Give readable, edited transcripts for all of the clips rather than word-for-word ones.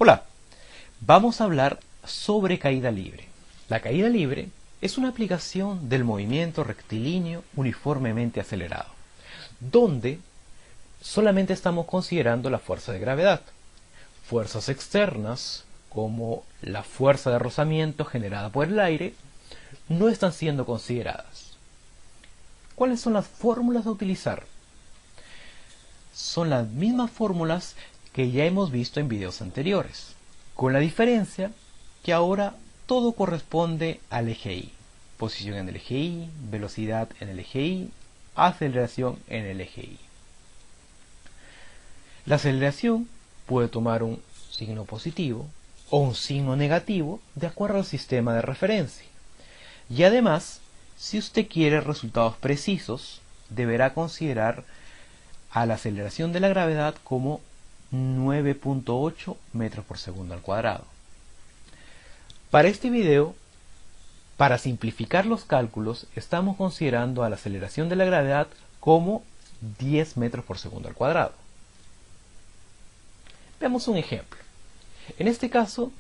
Hola, vamos a hablar sobre caída libre. La caída libre es una aplicación del movimiento rectilíneo uniformemente acelerado, donde solamente estamos considerando la fuerza de gravedad. Fuerzas externas, como la fuerza de rozamiento generada por el aire, no están siendo consideradas. ¿Cuáles son las fórmulas a utilizar? Son las mismas fórmulas que ya hemos visto en videos anteriores, con la diferencia que ahora todo corresponde al eje Y. Posición en el eje Y, velocidad en el eje Y, aceleración en el eje Y. La aceleración puede tomar un signo positivo o un signo negativo de acuerdo al sistema de referencia. Y además, si usted quiere resultados precisos, deberá considerar a la aceleración de la gravedad como 9.8 metros por segundo al cuadrado. Para este video, para simplificar los cálculos, estamos considerando a la aceleración de la gravedad como 10 metros por segundo al cuadrado. Veamos un ejemplo. En este caso,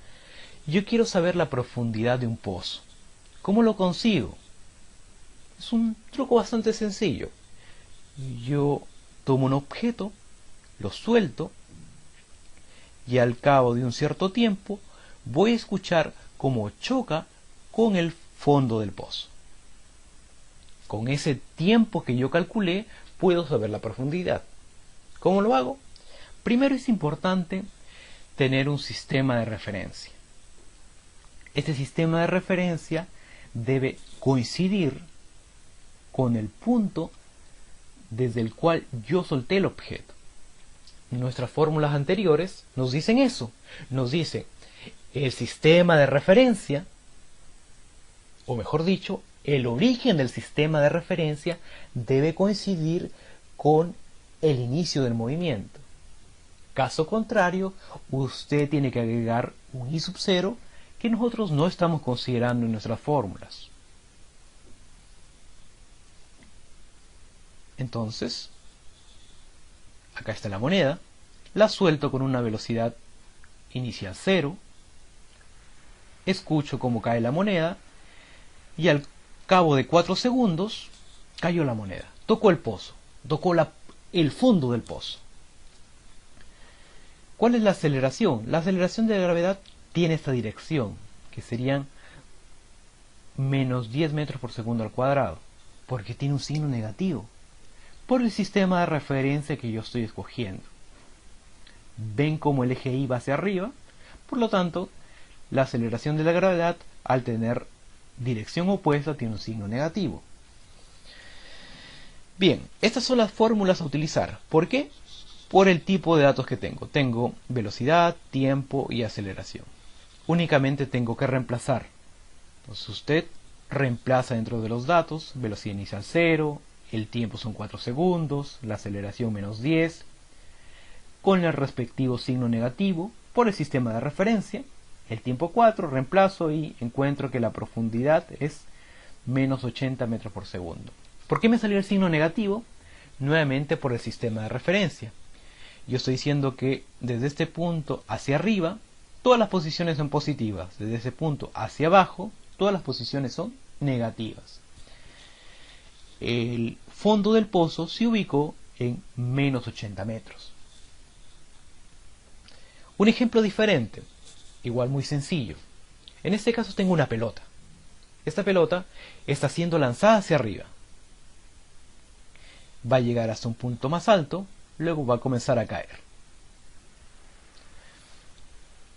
yo quiero saber la profundidad de un pozo. ¿Cómo lo consigo? Es un truco bastante sencillo. Yo tomo un objeto, lo suelto, y al cabo de un cierto tiempo voy a escuchar cómo choca con el fondo del pozo. Con ese tiempo que yo calculé puedo saber la profundidad. ¿Cómo lo hago? Primero es importante tener un sistema de referencia. Este sistema de referencia debe coincidir con el punto desde el cual yo solté el objeto. Nuestras fórmulas anteriores nos dicen eso. Nos dicen el sistema de referencia, o mejor dicho, el origen del sistema de referencia debe coincidir con el inicio del movimiento. Caso contrario, usted tiene que agregar un I sub 0 que nosotros no estamos considerando en nuestras fórmulas. Entonces, acá está la moneda, la suelto con una velocidad inicial 0, escucho cómo cae la moneda y al cabo de 4 segundos cayó la moneda, tocó el pozo, tocó el fondo del pozo. ¿Cuál es la aceleración? La aceleración de la gravedad tiene esta dirección, que serían menos 10 metros por segundo al cuadrado, porque tiene un signo negativo, por el sistema de referencia que yo estoy escogiendo. Ven cómo el eje Y va hacia arriba, por lo tanto, la aceleración de la gravedad, al tener dirección opuesta, tiene un signo negativo. Bien, estas son las fórmulas a utilizar. ¿Por qué? Por el tipo de datos que tengo. Tengo velocidad, tiempo y aceleración. Únicamente tengo que reemplazar. Entonces usted reemplaza dentro de los datos, velocidad inicial 0, el tiempo son 4 segundos, la aceleración menos 10, con el respectivo signo negativo por el sistema de referencia, el tiempo 4, reemplazo y encuentro que la profundidad es menos 80 metros por segundo. ¿Por qué me salió el signo negativo? Nuevamente por el sistema de referencia. Yo estoy diciendo que desde este punto hacia arriba, todas las posiciones son positivas. Desde ese punto hacia abajo, todas las posiciones son negativas. El fondo del pozo se ubicó en menos 80 metros. Un ejemplo diferente, igual muy sencillo. En este caso tengo una pelota. Esta pelota está siendo lanzada hacia arriba. Va a llegar hasta un punto más alto, luego va a comenzar a caer.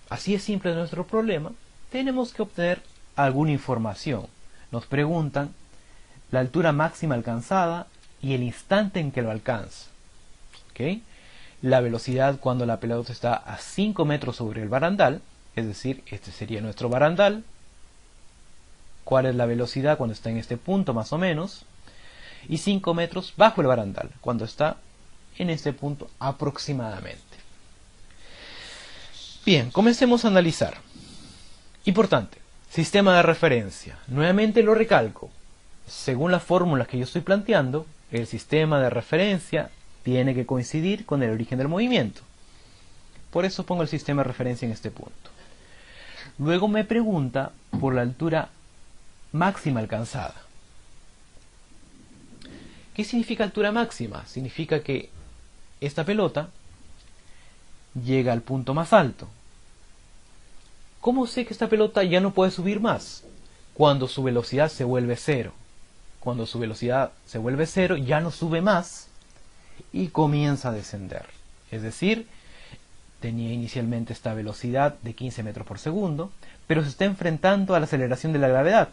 Así es simple nuestro problema. Tenemos que obtener alguna información. Nos preguntan la altura máxima alcanzada y el instante en que lo alcanza. ¿Okay? La velocidad cuando la pelota está a 5 metros sobre el barandal, es decir, este sería nuestro barandal. ¿Cuál es la velocidad cuando está en este punto más o menos? Y 5 metros bajo el barandal, cuando está en este punto aproximadamente. Bien, comencemos a analizar. Importante, sistema de referencia. Nuevamente lo recalco. Según las fórmulas que yo estoy planteando, el sistema de referencia tiene que coincidir con el origen del movimiento. Por eso pongo el sistema de referencia en este punto. Luego me pregunta por la altura máxima alcanzada. ¿Qué significa altura máxima? Significa que esta pelota llega al punto más alto. ¿Cómo sé que esta pelota ya no puede subir más? Cuando su velocidad se vuelve cero. Cuando su velocidad se vuelve cero, ya no sube más y comienza a descender. Es decir, tenía inicialmente esta velocidad de 15 metros por segundo, pero se está enfrentando a la aceleración de la gravedad.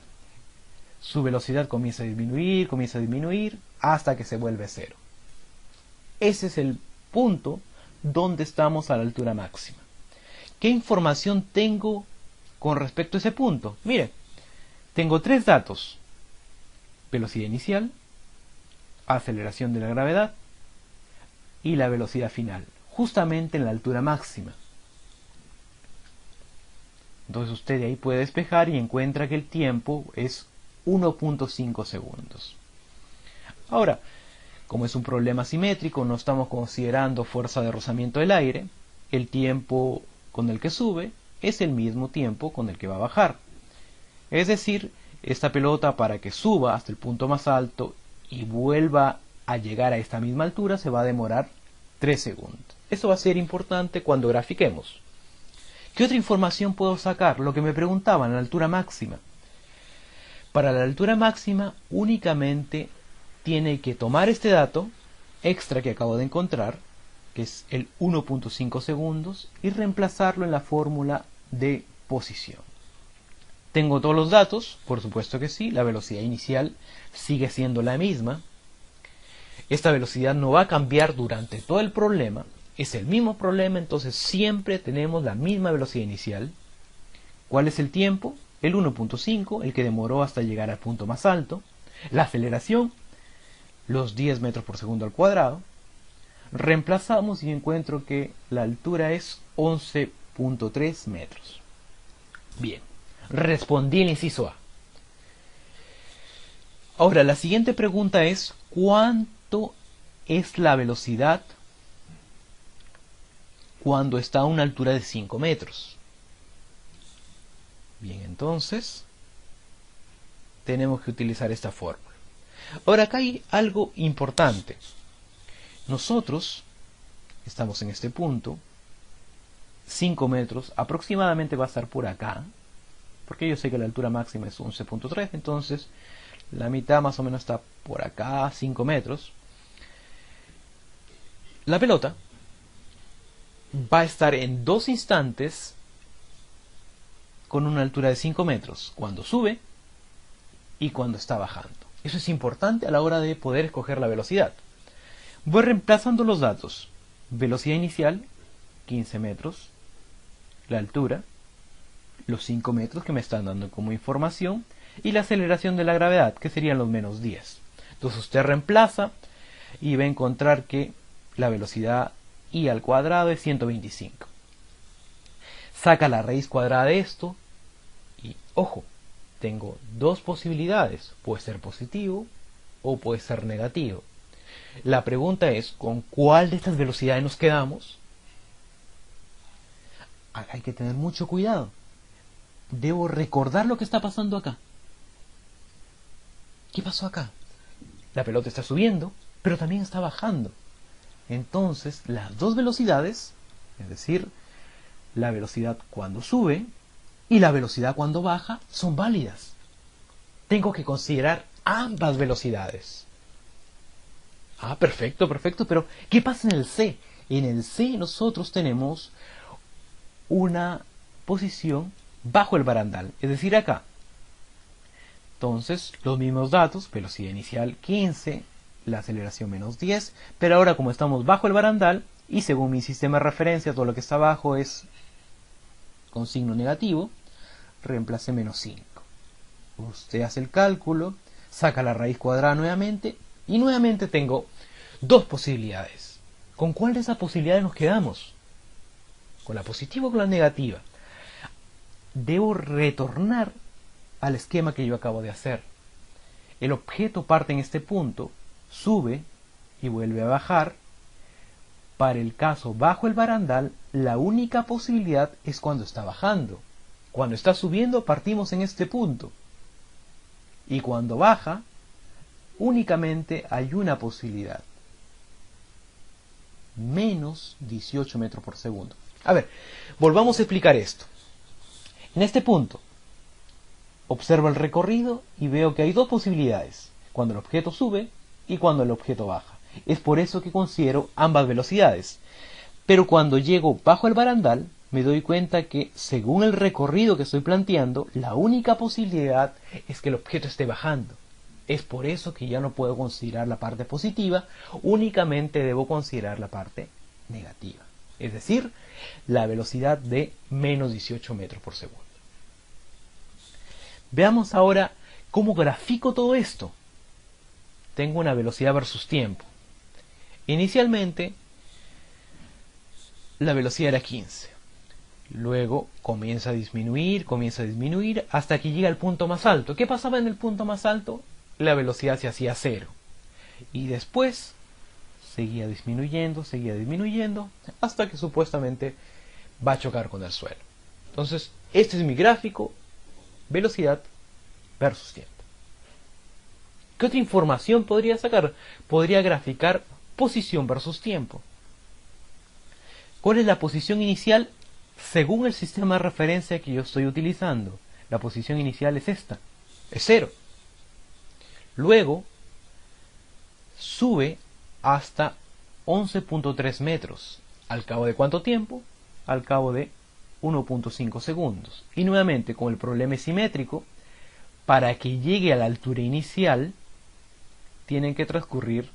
Su velocidad comienza a disminuir, hasta que se vuelve cero. Ese es el punto donde estamos a la altura máxima. ¿Qué información tengo con respecto a ese punto? Mire, tengo tres datos: velocidad inicial, aceleración de la gravedad y la velocidad final, justamente en la altura máxima. Entonces usted de ahí puede despejar y encuentra que el tiempo es 1.5 segundos. Ahora, como es un problema simétrico, no estamos considerando fuerza de rozamiento del aire, el tiempo con el que sube es el mismo tiempo con el que va a bajar. Es decir, esta pelota, para que suba hasta el punto más alto y vuelva a llegar a esta misma altura, se va a demorar 3 segundos. Eso va a ser importante cuando grafiquemos. ¿Qué otra información puedo sacar? Lo que me preguntaban, la altura máxima. Para la altura máxima únicamente tiene que tomar este dato extra que acabo de encontrar, que es el 1.5 segundos, y reemplazarlo en la fórmula de posición. ¿Tengo todos los datos? Por supuesto que sí. La velocidad inicial sigue siendo la misma. Esta velocidad no va a cambiar durante todo el problema. Es el mismo problema, entonces siempre tenemos la misma velocidad inicial. ¿Cuál es el tiempo? El 1.5, el que demoró hasta llegar al punto más alto. La aceleración, los 10 metros por segundo al cuadrado. Reemplazamos y encuentro que la altura es 11.3 metros. Bien, respondí el inciso A. Ahora, la siguiente pregunta es: ¿cuánto es la velocidad cuando está a una altura de 5 metros? Bien, entonces tenemos que utilizar esta fórmula. Ahora, acá hay algo importante. Nosotros estamos en este punto, 5 metros, aproximadamente va a estar por acá, porque yo sé que la altura máxima es 11.3, entonces la mitad más o menos está por acá, 5 metros. La pelota va a estar en 2 instantes con una altura de 5 metros, cuando sube y cuando está bajando. Eso es importante a la hora de poder escoger la velocidad. Voy reemplazando los datos: velocidad inicial, 15 metros, la altura, los 5 metros que me están dando como información, y la aceleración de la gravedad, que serían los menos 10. Entonces usted reemplaza y va a encontrar que la velocidad I al cuadrado es 125. Saca la raíz cuadrada de esto y, ojo, tengo dos posibilidades: puede ser positivo o puede ser negativo. La pregunta es: ¿con cuál de estas velocidades nos quedamos? Hay que tener mucho cuidado. Debo recordar lo que está pasando acá. ¿Qué pasó acá? La pelota está subiendo, pero también está bajando. Entonces, las dos velocidades, es decir, la velocidad cuando sube y la velocidad cuando baja, son válidas. Tengo que considerar ambas velocidades. Ah, perfecto, perfecto, pero ¿qué pasa en el C? En el C nosotros tenemos una posición bajo el barandal, es decir, acá. Entonces, los mismos datos: velocidad inicial 15, la aceleración menos 10, pero ahora como estamos bajo el barandal, y según mi sistema de referencia todo lo que está abajo es con signo negativo, reemplace menos 5. Usted hace el cálculo, saca la raíz cuadrada nuevamente, y nuevamente tengo dos posibilidades. ¿Con cuál de esas posibilidades nos quedamos? ¿Con la positiva o con la negativa? Debo retornar al esquema que yo acabo de hacer. El objeto parte en este punto, sube y vuelve a bajar, Para el caso bajo el barandal, la única posibilidad es cuando está bajando. Cuando está subiendo, partimos en este punto. Y cuando baja, únicamente hay una posibilidad. Menos 18 metros por segundo. A ver, volvamos a explicar esto. En este punto, observo el recorrido y veo que hay dos posibilidades. Cuando el objeto sube y cuando el objeto baja. Es por eso que considero ambas velocidades. Pero cuando llego bajo el barandal, me doy cuenta que, según el recorrido que estoy planteando, la única posibilidad es que el objeto esté bajando. Es por eso que ya no puedo considerar la parte positiva, únicamente debo considerar la parte negativa. Es decir, la velocidad de menos 18 metros por segundo. Veamos ahora cómo grafico todo esto. Tengo una velocidad versus tiempo. Inicialmente, la velocidad era 15. Luego comienza a disminuir, hasta que llega al punto más alto. ¿Qué pasaba en el punto más alto? La velocidad se hacía 0. Y después seguía disminuyendo, hasta que supuestamente va a chocar con el suelo. Entonces, este es mi gráfico, velocidad versus tiempo. ¿Qué otra información podría sacar? Podría graficar posición versus tiempo. ¿Cuál es la posición inicial según el sistema de referencia que yo estoy utilizando? La posición inicial es esta, es 0. Luego sube hasta 11.3 metros. ¿Al cabo de cuánto tiempo? Al cabo de 1.5 segundos. Y nuevamente, como el problema es simétrico, para que llegue a la altura inicial tienen que transcurrir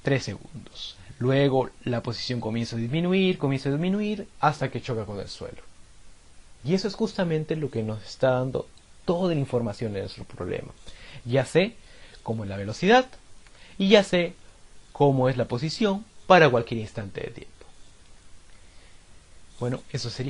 3 segundos. Luego la posición comienza a disminuir hasta que choca con el suelo. Y eso es justamente lo que nos está dando toda la información de nuestro problema. Ya sé cómo es la velocidad y ya sé cómo es la posición para cualquier instante de tiempo. Bueno, eso sería.